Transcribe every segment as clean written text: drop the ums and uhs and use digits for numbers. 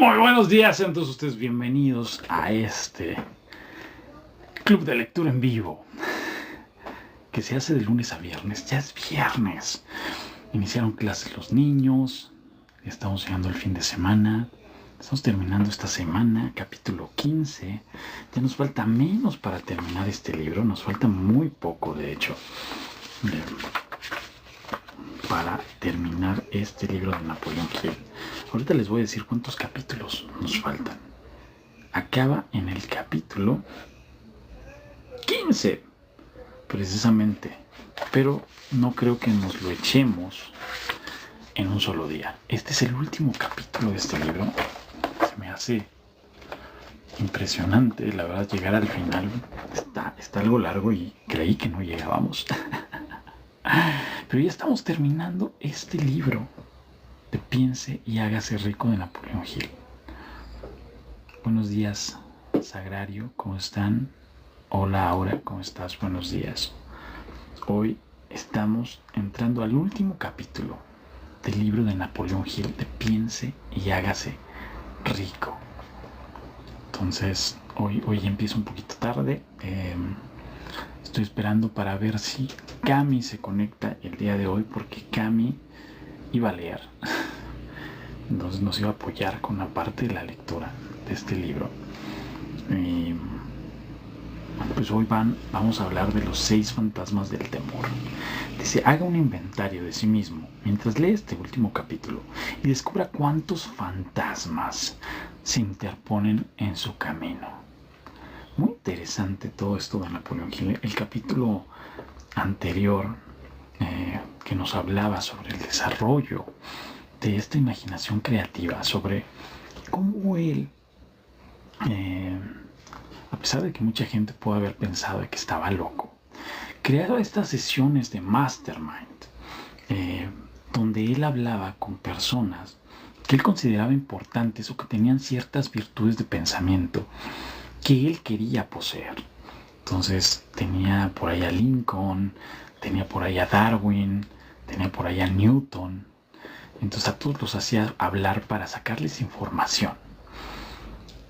Muy buenos días, sean todos ustedes bienvenidos a este club de lectura en vivo que se hace de lunes a viernes. Ya es viernes. Iniciaron clases los niños, estamos llegando al fin de semana, estamos terminando esta semana, capítulo 15. Ya nos falta menos para terminar este libro, nos falta muy poco de hecho para terminar este libro de Napoleón Hill. Ahorita les voy a decir cuántos capítulos nos faltan. Acaba en el capítulo 15, precisamente. Pero no creo que nos lo echemos en un solo día. Este es el último capítulo de este libro. Se me hace impresionante, la verdad, llegar al final. Está algo largo y creí que no llegábamos. Pero ya estamos terminando este libro de Piense y hágase rico de Napoleón Hill. Buenos días, Sagrario, ¿cómo están? Hola, Aura, ¿cómo estás? Buenos días. Hoy estamos entrando al último capítulo del libro de Napoleón Hill de Piense y hágase rico. Entonces, hoy empiezo un poquito tarde. Estoy esperando para ver si Cami se conecta el día de hoy, porque Cami iba a leer. Entonces nos iba a apoyar con una parte de la lectura de este libro. Y pues hoy vamos a hablar de los 6 fantasmas del temor. Dice, haga un inventario de sí mismo mientras lee este último capítulo y descubra cuántos fantasmas se interponen en su camino. Muy interesante todo esto de Napoleón Hill. El capítulo anterior que nos hablaba sobre el desarrollo de esta imaginación creativa, sobre cómo él, a pesar de que mucha gente puede haber pensado de que estaba loco, creaba estas sesiones de mastermind, donde él hablaba con personas que él consideraba importantes o que tenían ciertas virtudes de pensamiento que él quería poseer. Entonces tenía por ahí a Lincoln, tenía por ahí a Darwin, tenía por ahí a Newton. Entonces a todos los hacía hablar para sacarles información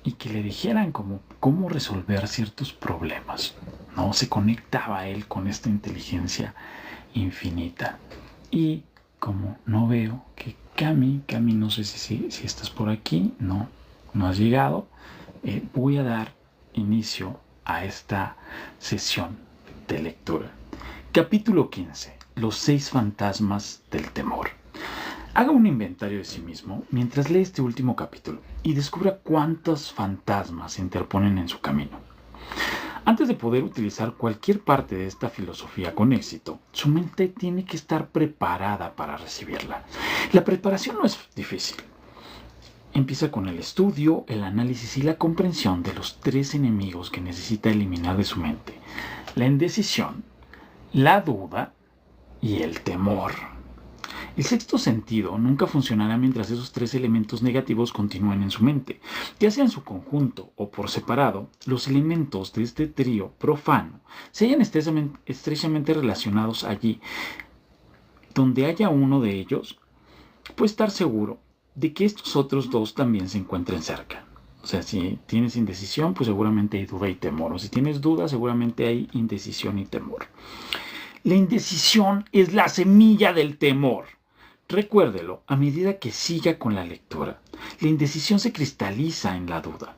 y que le dijeran cómo resolver ciertos problemas, ¿no? Se conectaba él con esta inteligencia infinita. Y como no veo que Cami, no sé si estás por aquí, no has llegado, voy a dar inicio a esta sesión de lectura. Capítulo 15. Los 6 fantasmas del temor. Haga un inventario de sí mismo mientras lee este último capítulo y descubra cuántos fantasmas se interponen en su camino. Antes de poder utilizar cualquier parte de esta filosofía con éxito, su mente tiene que estar preparada para recibirla. La preparación no es difícil. Empieza con el estudio, el análisis y la comprensión de los 3 enemigos que necesita eliminar de su mente: la indecisión, la duda y el temor. El sexto sentido nunca funcionará mientras esos 3 elementos negativos continúen en su mente. Ya sea en su conjunto o por separado, los elementos de este trío profano se hallan estrechamente relacionados allí. Donde haya uno de ellos, puede estar seguro de que estos otros 2 también se encuentren cerca. O sea, si tienes indecisión, pues seguramente hay duda y temor. O si tienes duda, seguramente hay indecisión y temor. La indecisión es la semilla del temor. Recuérdelo a medida que siga con la lectura. La indecisión se cristaliza en la duda.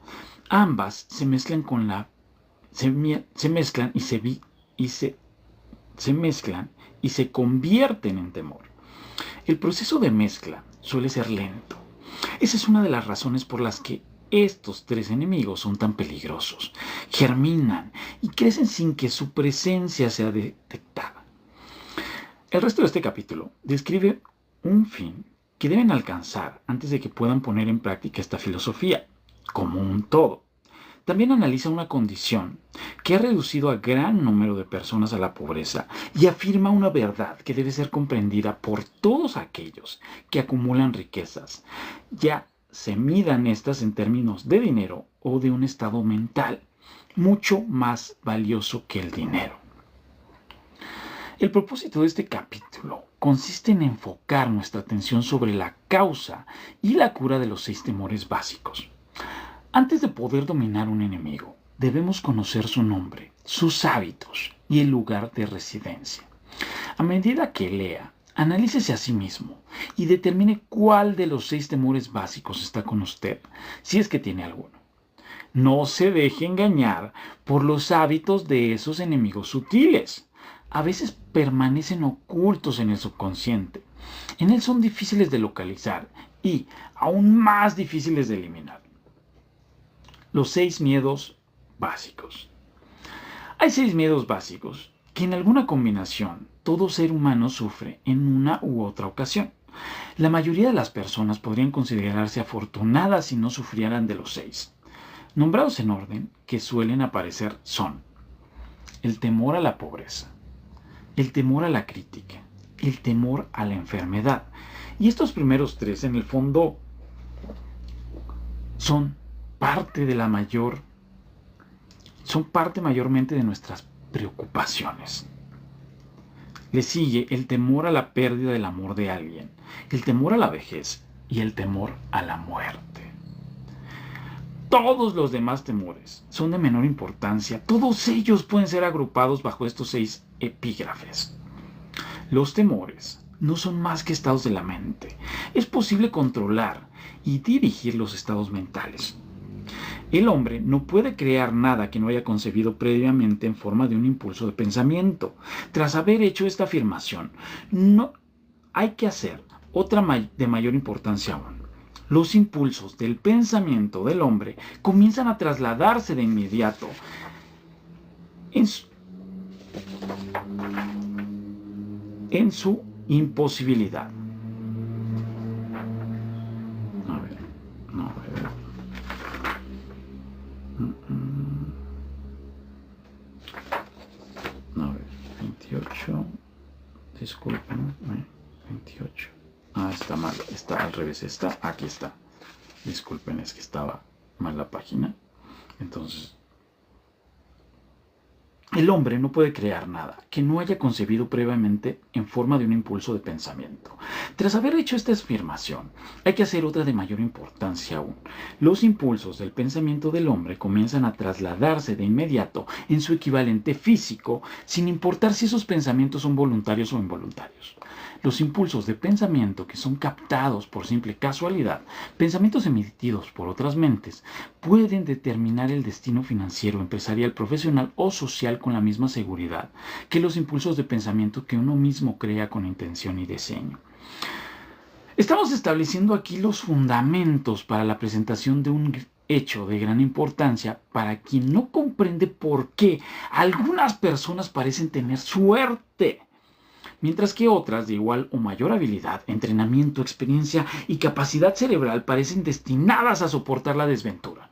Ambas se mezclan y se convierten en temor. El proceso de mezcla suele ser lento. Esa es una de las razones por las que estos 3 enemigos son tan peligrosos. Germinan y crecen sin que su presencia sea detectada. El resto de este capítulo describe un fin que deben alcanzar antes de que puedan poner en práctica esta filosofía, como un todo. También analiza una condición que ha reducido a gran número de personas a la pobreza y afirma una verdad que debe ser comprendida por todos aquellos que acumulan riquezas, ya se midan estas en términos de dinero o de un estado mental mucho más valioso que el dinero. El propósito de este capítulo consiste en enfocar nuestra atención sobre la causa y la cura de los 6 temores básicos. Antes de poder dominar un enemigo, debemos conocer su nombre, sus hábitos y el lugar de residencia. A medida que lea, analícese a sí mismo y determine cuál de los 6 temores básicos está con usted, si es que tiene alguno. No se deje engañar por los hábitos de esos enemigos sutiles. A veces permanecen ocultos en el subconsciente. En él son difíciles de localizar y aún más difíciles de eliminar. Los 6 miedos básicos. Hay 6 miedos básicos que en alguna combinación todo ser humano sufre en una u otra ocasión. La mayoría de las personas podrían considerarse afortunadas si no sufrieran de los 6. Nombrados en orden que suelen aparecer son el temor a la pobreza, el temor a la crítica, el temor a la enfermedad. Y estos primeros 3 en el fondo son parte mayormente de nuestras preocupaciones. Le sigue el temor a la pérdida del amor de alguien, el temor a la vejez y el temor a la muerte. Todos los demás temores son de menor importancia. Todos ellos pueden ser agrupados bajo estos 6 epígrafes. Los temores no son más que estados de la mente. Es posible controlar y dirigir los estados mentales. El hombre no puede crear nada que no haya concebido previamente en forma de un impulso de pensamiento. Tras haber hecho esta afirmación, no hay que hacer otra de mayor importancia aún. Los impulsos del pensamiento del hombre comienzan a trasladarse de inmediato en su imposibilidad. A ver. A ver, 28. Disculpen, 28. Ah, está mal, está al revés, aquí está. Disculpen, es que estaba mal la página. Entonces, el hombre no puede crear nada que no haya concebido previamente en forma de un impulso de pensamiento. Tras haber hecho esta afirmación, hay que hacer otra de mayor importancia aún. Los impulsos del pensamiento del hombre comienzan a trasladarse de inmediato en su equivalente físico, sin importar si esos pensamientos son voluntarios o involuntarios. Los impulsos de pensamiento que son captados por simple casualidad, pensamientos emitidos por otras mentes, pueden determinar el destino financiero, empresarial, profesional o social con la misma seguridad que los impulsos de pensamiento que uno mismo crea con intención y diseño. Estamos estableciendo aquí los fundamentos para la presentación de un hecho de gran importancia para quien no comprende por qué algunas personas parecen tener suerte, mientras que otras de igual o mayor habilidad, entrenamiento, experiencia y capacidad cerebral parecen destinadas a soportar la desventura.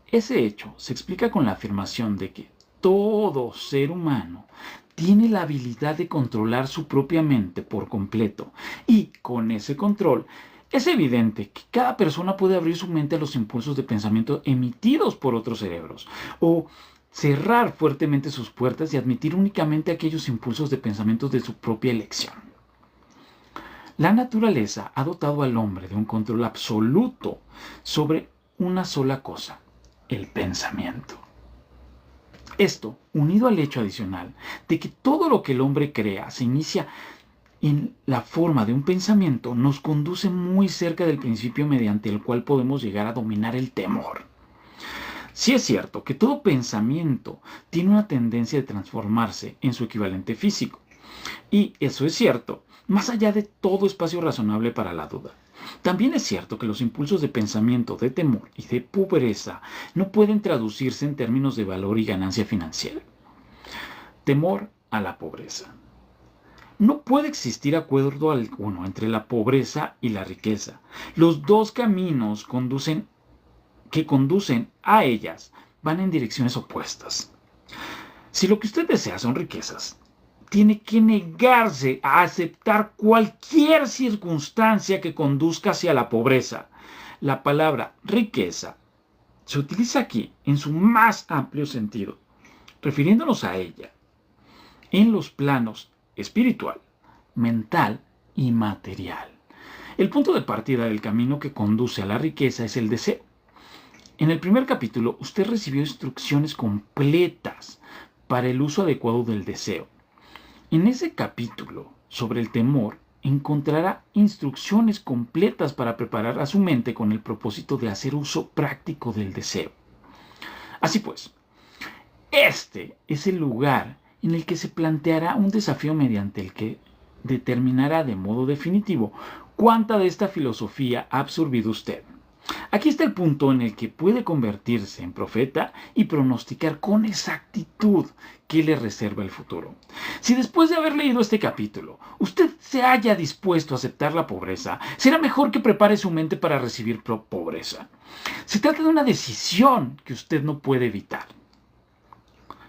Ese hecho se explica con la afirmación de que todo ser humano tiene la habilidad de controlar su propia mente por completo y con ese control es evidente que cada persona puede abrir su mente a los impulsos de pensamiento emitidos por otros cerebros o cerrar fuertemente sus puertas y admitir únicamente aquellos impulsos de pensamiento de su propia elección. La naturaleza ha dotado al hombre de un control absoluto sobre una sola cosa, el pensamiento. Esto, unido al hecho adicional de que todo lo que el hombre crea se inicia en la forma de un pensamiento, nos conduce muy cerca del principio mediante el cual podemos llegar a dominar el temor. Sí es cierto que todo pensamiento tiene una tendencia de transformarse en su equivalente físico. Y eso es cierto, más allá de todo espacio razonable para la duda. También es cierto que los impulsos de pensamiento de temor y de pobreza no pueden traducirse en términos de valor y ganancia financiera. Temor a la pobreza. No puede existir acuerdo alguno entre la pobreza y la riqueza. Los dos caminos que conducen a ellas van en direcciones opuestas. Si lo que usted desea son riquezas, tiene que negarse a aceptar cualquier circunstancia que conduzca hacia la pobreza. La palabra riqueza se utiliza aquí en su más amplio sentido, refiriéndonos a ella en los planos espiritual, mental y material. El punto de partida del camino que conduce a la riqueza es el deseo. En el primer capítulo, usted recibió instrucciones completas para el uso adecuado del deseo. En ese capítulo sobre el temor, encontrará instrucciones completas para preparar a su mente con el propósito de hacer uso práctico del deseo. Así pues, este es el lugar en el que se planteará un desafío mediante el que determinará de modo definitivo cuánta de esta filosofía ha absorbido usted. Aquí está el punto en el que puede convertirse en profeta y pronosticar con exactitud qué le reserva el futuro. Si después de haber leído este capítulo, usted se haya dispuesto a aceptar la pobreza, será mejor que prepare su mente para recibir pobreza. Se trata de una decisión que usted no puede evitar.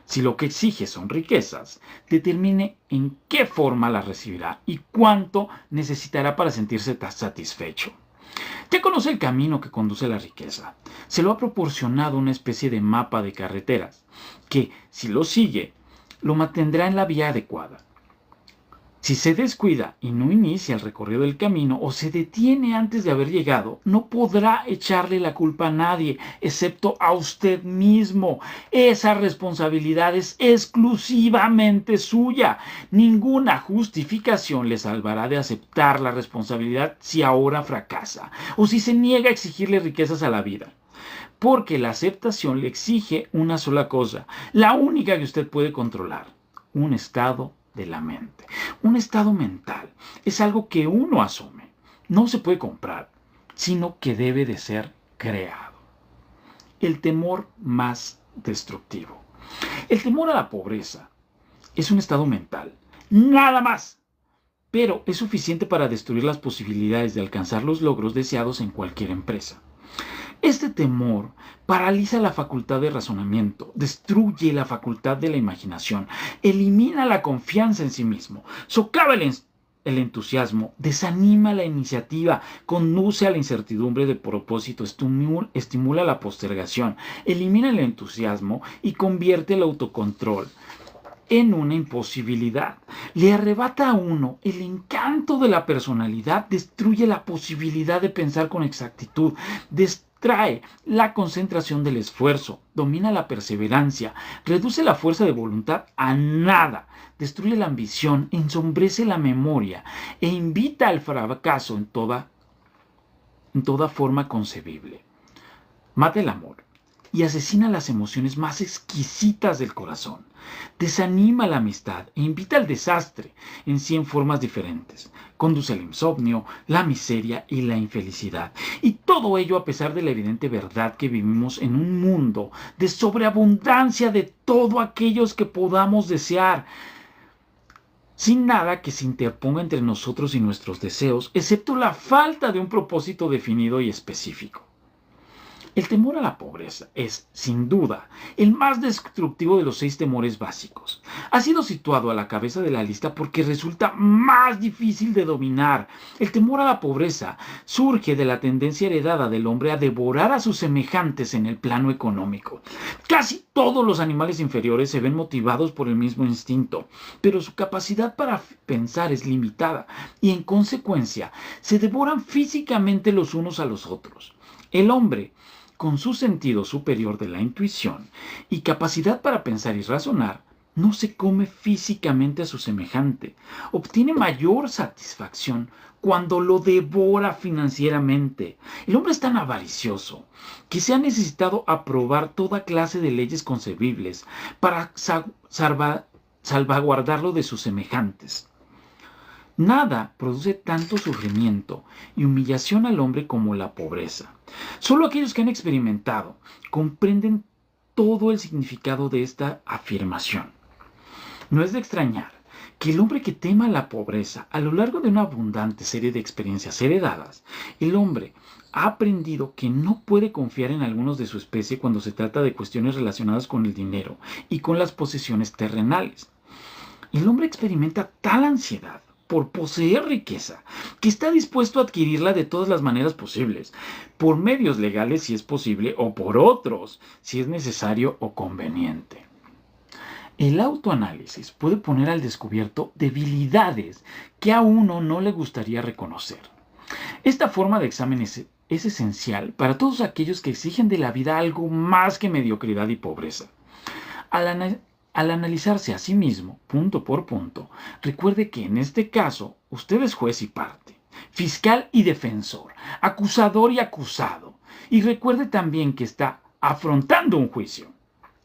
Si lo que exige son riquezas, determine en qué forma las recibirá y cuánto necesitará para sentirse satisfecho. Ya conoce el camino que conduce a la riqueza. Se lo ha proporcionado una especie de mapa de carreteras, que, si lo sigue, lo mantendrá en la vía adecuada. Si se descuida y no inicia el recorrido del camino o se detiene antes de haber llegado, no podrá echarle la culpa a nadie, excepto a usted mismo. Esa responsabilidad es exclusivamente suya. Ninguna justificación le salvará de aceptar la responsabilidad si ahora fracasa o si se niega a exigirle riquezas a la vida. Porque la aceptación le exige una sola cosa, la única que usted puede controlar: un estado de la mente. Un estado mental es algo que uno asume, no se puede comprar, sino que debe de ser creado. El temor más destructivo. El temor a la pobreza es un estado mental, nada más, pero es suficiente para destruir las posibilidades de alcanzar los logros deseados en cualquier empresa. Este temor paraliza la facultad de razonamiento, destruye la facultad de la imaginación, elimina la confianza en sí mismo, socava el entusiasmo, desanima la iniciativa, conduce a la incertidumbre de propósito, estimula la postergación, elimina el entusiasmo y convierte el autocontrol en una imposibilidad. Le arrebata a uno el encanto de la personalidad, destruye la posibilidad de pensar con exactitud, distrae la concentración del esfuerzo, domina la perseverancia, reduce la fuerza de voluntad a nada, destruye la ambición, ensombrece la memoria e invita al fracaso en toda forma concebible. Mata el amor y asesina las emociones más exquisitas del corazón. Desanima la amistad e invita al desastre en 100 formas diferentes. Conduce al insomnio, la miseria y la infelicidad. Y todo ello a pesar de la evidente verdad que vivimos en un mundo de sobreabundancia de todo aquellos que podamos desear, sin nada que se interponga entre nosotros y nuestros deseos, excepto la falta de un propósito definido y específico. El temor a la pobreza es, sin duda, el más destructivo de los 6 temores básicos. Ha sido situado a la cabeza de la lista porque resulta más difícil de dominar. El temor a la pobreza surge de la tendencia heredada del hombre a devorar a sus semejantes en el plano económico. Casi todos los animales inferiores se ven motivados por el mismo instinto, pero su capacidad para pensar es limitada y, en consecuencia, se devoran físicamente los unos a los otros. El hombre, con su sentido superior de la intuición y capacidad para pensar y razonar, no se come físicamente a su semejante. Obtiene mayor satisfacción cuando lo devora financieramente. El hombre es tan avaricioso que se ha necesitado aprobar toda clase de leyes concebibles para salvaguardarlo de sus semejantes. Nada produce tanto sufrimiento y humillación al hombre como la pobreza. Solo aquellos que han experimentado comprenden todo el significado de esta afirmación. No es de extrañar que el hombre que tema la pobreza, a lo largo de una abundante serie de experiencias heredadas, el hombre ha aprendido que no puede confiar en algunos de su especie cuando se trata de cuestiones relacionadas con el dinero y con las posesiones terrenales. El hombre experimenta tal ansiedad por poseer riqueza, que está dispuesto a adquirirla de todas las maneras posibles, por medios legales si es posible, o por otros si es necesario o conveniente. El autoanálisis puede poner al descubierto debilidades que a uno no le gustaría reconocer. Esta forma de examen es esencial para todos aquellos que exigen de la vida algo más que mediocridad y pobreza. Al analizarse a sí mismo, punto por punto, recuerde que en este caso usted es juez y parte, fiscal y defensor, acusador y acusado, y recuerde también que está afrontando un juicio.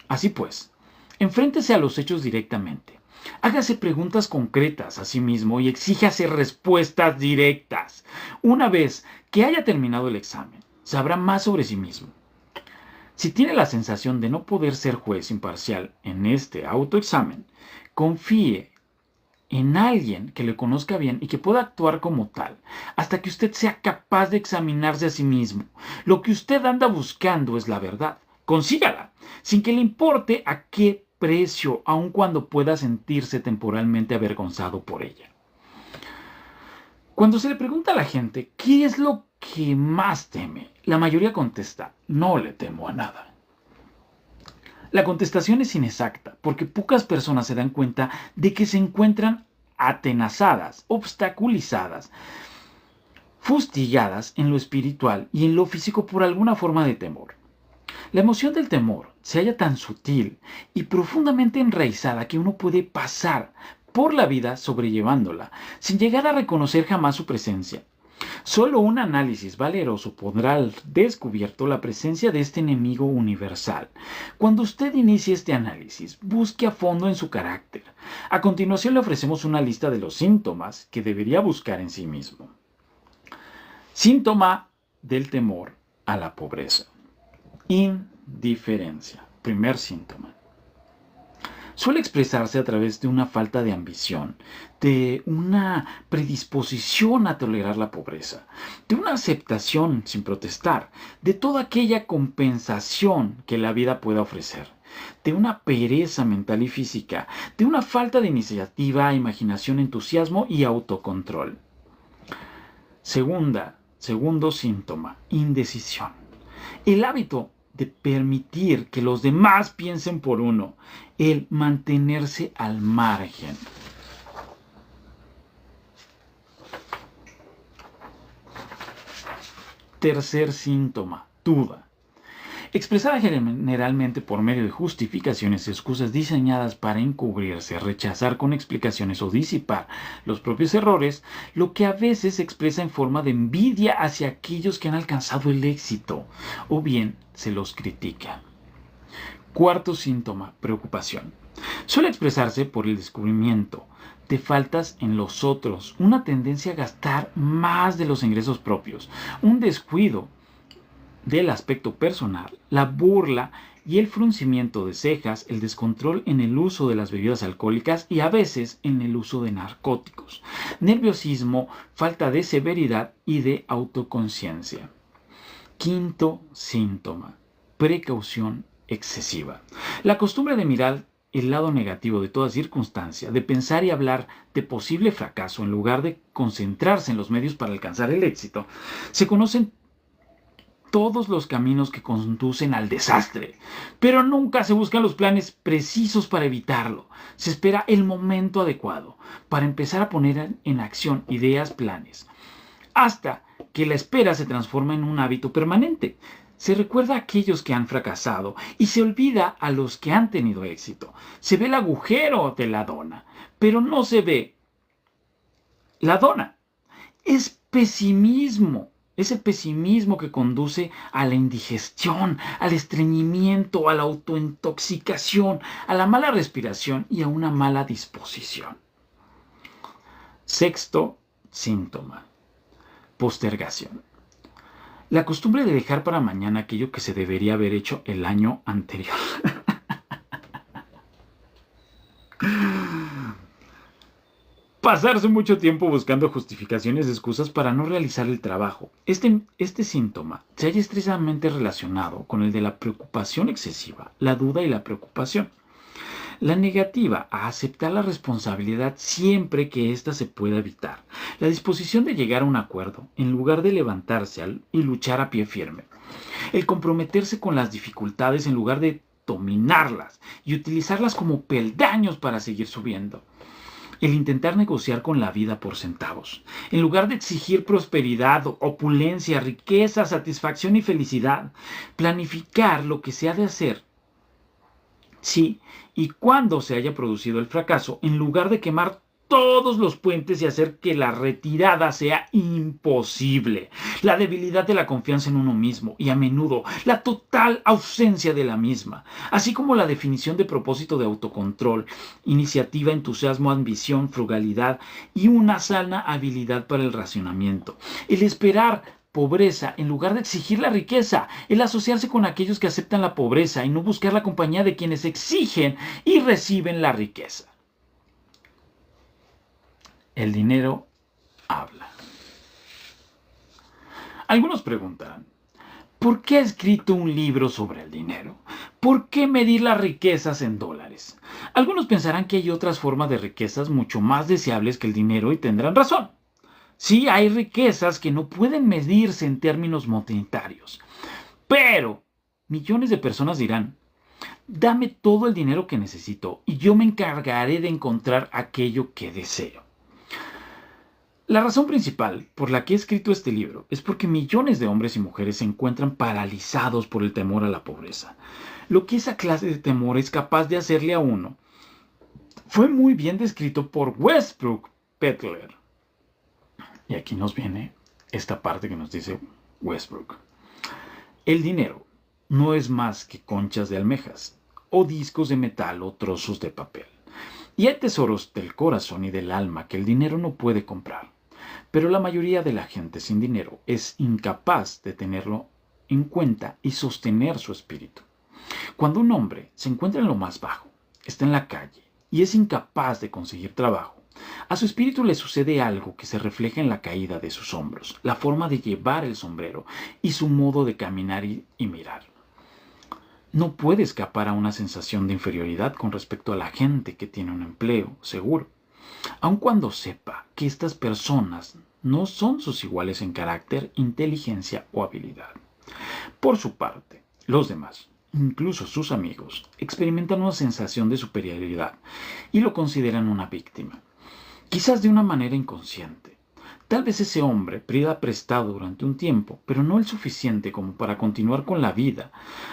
Así pues, enfréntese a los hechos directamente. Hágase preguntas concretas a sí mismo y exíjase respuestas directas. Una vez que haya terminado el examen, sabrá más sobre sí mismo. Si tiene la sensación de no poder ser juez imparcial en este autoexamen, confíe en alguien que le conozca bien y que pueda actuar como tal, hasta que usted sea capaz de examinarse a sí mismo. Lo que usted anda buscando es la verdad. Consígala, sin que le importe a qué precio, aun cuando pueda sentirse temporalmente avergonzado por ella. Cuando se le pregunta a la gente qué es lo que más teme, la mayoría contesta: no le temo a nada. La contestación es inexacta, porque pocas personas se dan cuenta de que se encuentran atenazadas, obstaculizadas, fustigadas en lo espiritual y en lo físico por alguna forma de temor. La emoción del temor se halla tan sutil y profundamente enraizada que uno puede pasar por la vida sobrellevándola, sin llegar a reconocer jamás su presencia. Solo un análisis valeroso pondrá al descubierto la presencia de este enemigo universal. Cuando usted inicie este análisis, busque a fondo en su carácter. A continuación le ofrecemos una lista de los síntomas que debería buscar en sí mismo. Síntoma del temor a la pobreza. Indiferencia. Primer síntoma. Suele expresarse a través de una falta de ambición, de una predisposición a tolerar la pobreza, de una aceptación sin protestar, de toda aquella compensación que la vida pueda ofrecer, de una pereza mental y física, de una falta de iniciativa, imaginación, entusiasmo y autocontrol. Segundo síntoma, indecisión. El hábito de permitir que los demás piensen por uno, el mantenerse al margen. Tercer síntoma, duda. Expresada generalmente por medio de justificaciones y excusas diseñadas para encubrirse, rechazar con explicaciones o disipar los propios errores, lo que a veces se expresa en forma de envidia hacia aquellos que han alcanzado el éxito, o bien se los critica. Cuarto síntoma, preocupación. Suele expresarse por el descubrimiento de faltas en los otros, una tendencia a gastar más de los ingresos propios, un descuido del aspecto personal, la burla y el fruncimiento de cejas, el descontrol en el uso de las bebidas alcohólicas y a veces en el uso de narcóticos, nerviosismo, falta de severidad y de autoconciencia. Quinto síntoma, precaución excesiva. La costumbre de mirar el lado negativo de toda circunstancia, de pensar y hablar de posible fracaso en lugar de concentrarse en los medios para alcanzar el éxito, se conocen todos los caminos que conducen al desastre, pero nunca se buscan los planes precisos para evitarlo. Se espera el momento adecuado para empezar a poner en acción ideas, planes, hasta que la espera se transforma en un hábito permanente. Se recuerda a aquellos que han fracasado y se olvida a los que han tenido éxito. Se ve el agujero de la dona, pero no se ve la dona. Es pesimismo. Es el pesimismo que conduce a la indigestión, al estreñimiento, a la autointoxicación, a la mala respiración y a una mala disposición. Sexto síntoma, postergación. La costumbre de dejar para mañana aquello que se debería haber hecho el año anterior. Pasarse mucho tiempo buscando justificaciones y excusas para no realizar el trabajo. Este síntoma se halla estrechamente relacionado con el de la preocupación excesiva, la duda y la preocupación. La negativa a aceptar la responsabilidad siempre que ésta se pueda evitar. La disposición de llegar a un acuerdo en lugar de levantarse y luchar a pie firme. El comprometerse con las dificultades en lugar de dominarlas y utilizarlas como peldaños para seguir subiendo. El intentar negociar con la vida por centavos, en lugar de exigir prosperidad, opulencia, riqueza, satisfacción y felicidad, planificar lo que se ha de hacer, sí, y cuando se haya producido el fracaso, en lugar de quemar todos los puentes y hacer que la retirada sea imposible. La debilidad de la confianza en uno mismo y a menudo la total ausencia de la misma, así como la definición de propósito de autocontrol, iniciativa, entusiasmo, ambición, frugalidad y una sana habilidad para el racionamiento. El esperar pobreza en lugar de exigir la riqueza, el asociarse con aquellos que aceptan la pobreza y no buscar la compañía de quienes exigen y reciben la riqueza. El dinero habla. Algunos preguntarán, ¿por qué ha escrito un libro sobre el dinero? ¿Por qué medir las riquezas en dólares? Algunos pensarán que hay otras formas de riquezas mucho más deseables que el dinero y tendrán razón. Sí, hay riquezas que no pueden medirse en términos monetarios. Pero millones de personas dirán, dame todo el dinero que necesito y yo me encargaré de encontrar aquello que deseo. La razón principal por la que he escrito este libro es porque millones de hombres y mujeres se encuentran paralizados por el temor a la pobreza. Lo que esa clase de temor es capaz de hacerle a uno fue muy bien descrito por Westbrook Pettler. Y aquí nos viene esta parte que nos dice Westbrook. El dinero no es más que conchas de almejas, o discos de metal o trozos de papel. Y hay tesoros del corazón y del alma que el dinero no puede comprar. Pero la mayoría de la gente sin dinero es incapaz de tenerlo en cuenta y sostener su espíritu. Cuando un hombre se encuentra en lo más bajo, está en la calle y es incapaz de conseguir trabajo, a su espíritu le sucede algo que se refleja en la caída de sus hombros, la forma de llevar el sombrero y su modo de caminar y mirar. No puede escapar a una sensación de inferioridad con respecto a la gente que tiene un empleo seguro, aun cuando sepa que estas personas no son sus iguales en carácter, inteligencia o habilidad. Por su parte, los demás, incluso sus amigos, experimentan una sensación de superioridad y lo consideran una víctima, quizás de una manera inconsciente. Tal vez ese hombre pida prestado durante un tiempo, pero no el suficiente como para continuar con la vida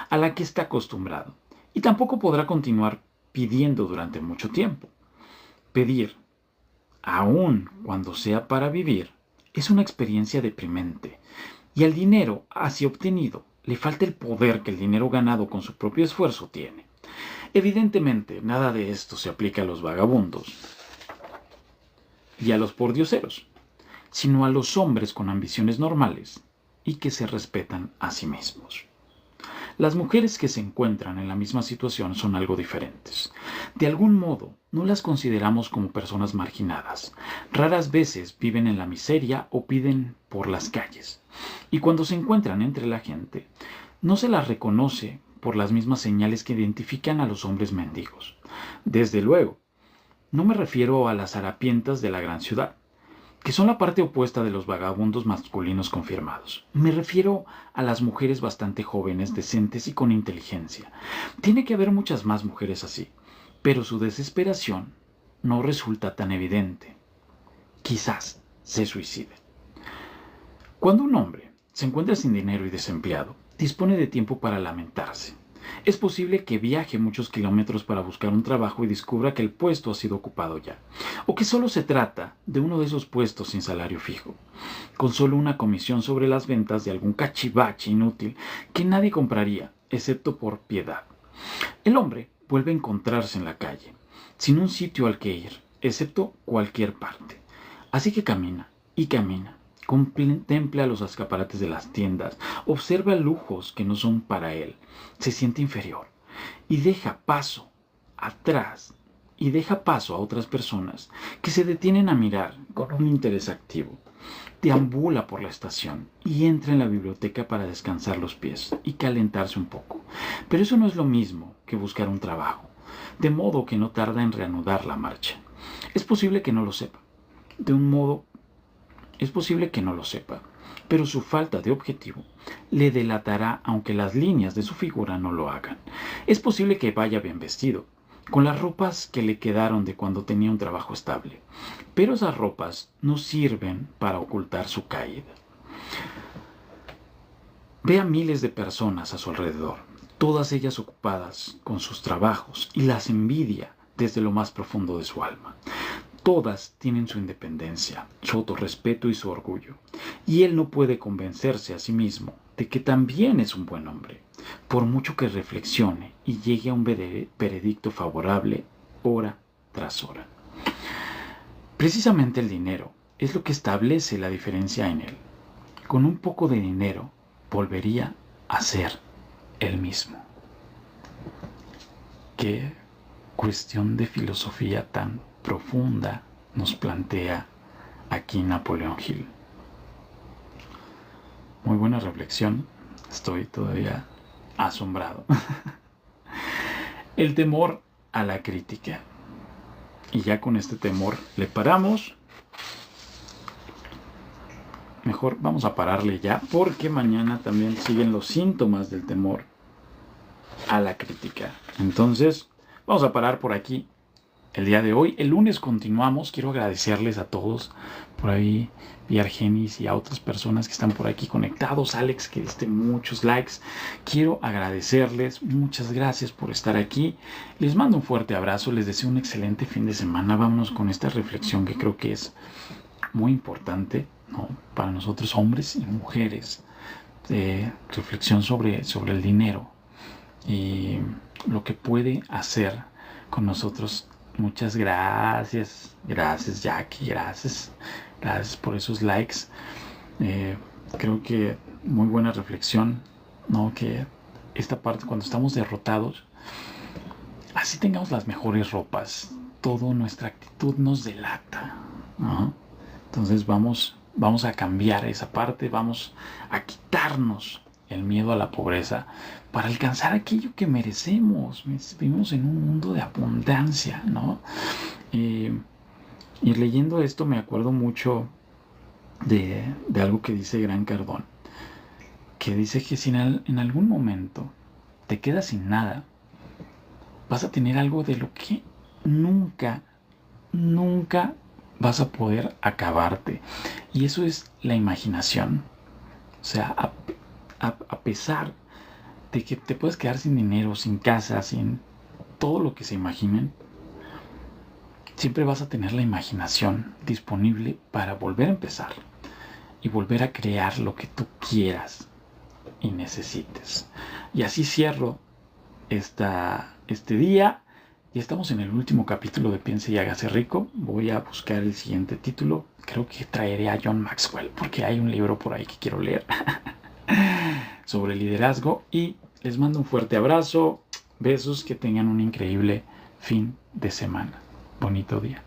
a la que está acostumbrado, y tampoco podrá continuar pidiendo durante mucho tiempo. Pedir, aun cuando sea para vivir, es una experiencia deprimente, y al dinero así obtenido le falta el poder que el dinero ganado con su propio esfuerzo tiene. Evidentemente, nada de esto se aplica a los vagabundos y a los pordioseros, sino a los hombres con ambiciones normales y que se respetan a sí mismos. Las mujeres que se encuentran en la misma situación son algo diferentes. De algún modo, no las consideramos como personas marginadas. Raras veces viven en la miseria o piden por las calles. Y cuando se encuentran entre la gente, no se las reconoce por las mismas señales que identifican a los hombres mendigos. Desde luego, no me refiero a las harapientas de la gran ciudad, que son la parte opuesta de los vagabundos masculinos confirmados. Me refiero a las mujeres bastante jóvenes, decentes y con inteligencia. Tiene que haber muchas más mujeres así, pero su desesperación no resulta tan evidente. Quizás se suiciden. Cuando un hombre se encuentra sin dinero y desempleado, dispone de tiempo para lamentarse. Es posible que viaje muchos kilómetros para buscar un trabajo y descubra que el puesto ha sido ocupado ya, o que solo se trata de uno de esos puestos sin salario fijo, con solo una comisión sobre las ventas de algún cachivache inútil que nadie compraría, excepto por piedad. El hombre vuelve a encontrarse en la calle, sin un sitio al que ir, excepto cualquier parte. Así que camina y camina. Contempla los escaparates de las tiendas, observa lujos que no son para él, se siente inferior y deja paso atrás y deja paso a otras personas que se detienen a mirar con un interés activo. Deambula por la estación y entra en la biblioteca para descansar los pies y calentarse un poco. Pero eso no es lo mismo que buscar un trabajo, de modo que no tarda en reanudar la marcha. Es posible que no lo sepa, pero su falta de objetivo le delatará aunque las líneas de su figura no lo hagan. Es posible que vaya bien vestido, con las ropas que le quedaron de cuando tenía un trabajo estable, pero esas ropas no sirven para ocultar su caída. Ve a miles de personas a su alrededor, todas ellas ocupadas con sus trabajos, y las envidia desde lo más profundo de su alma. Todas tienen su independencia, su autorrespeto y su orgullo, y él no puede convencerse a sí mismo de que también es un buen hombre, por mucho que reflexione y llegue a un veredicto favorable hora tras hora. Precisamente el dinero es lo que establece la diferencia en él. Con un poco de dinero volvería a ser el mismo. Qué cuestión de filosofía tan profunda nos plantea aquí Napoleón Hill. Muy buena reflexión. Estoy todavía asombrado. El temor a la crítica. Y ya con este temor le paramos. Mejor vamos a pararle ya, porque mañana también siguen los síntomas del temor a la crítica. Entonces, vamos a parar por aquí el día de hoy. El lunes continuamos. Quiero agradecerles a todos por ahí, y a Argenis y a otras personas que están por aquí conectados. Alex, que diste muchos likes. Quiero agradecerles. Muchas gracias por estar aquí. Les mando un fuerte abrazo. Les deseo un excelente fin de semana. Vámonos con esta reflexión que creo que es muy importante, ¿no?, para nosotros hombres y mujeres. Reflexión sobre el dinero y lo que puede hacer con nosotros. Muchas gracias. Gracias, Jackie. Gracias por esos likes. Creo que muy buena reflexión, ¿no? Que esta parte, cuando estamos derrotados, así tengamos las mejores ropas, toda nuestra actitud nos delata, ¿no? Entonces vamos a cambiar esa parte, vamos a quitarnos el miedo a la pobreza para alcanzar aquello que merecemos. Vivimos en un mundo de abundancia, ¿no? Y leyendo esto me acuerdo mucho de algo que dice Grant Cardone, que dice que si en algún momento te quedas sin nada, vas a tener algo de lo que nunca vas a poder acabarte. Y eso es la imaginación. O sea, a pesar de que te puedes quedar sin dinero, sin casa, sin todo lo que se imaginen, siempre vas a tener la imaginación disponible para volver a empezar y volver a crear lo que tú quieras y necesites. Y así cierro este día. Y estamos en el último capítulo de Piense y Hágase Rico. Voy a buscar el siguiente título. Creo que traeré a John Maxwell, porque hay un libro por ahí que quiero leer sobre liderazgo. Y les mando un fuerte abrazo. Besos, que tengan un increíble fin de semana. Bonito día.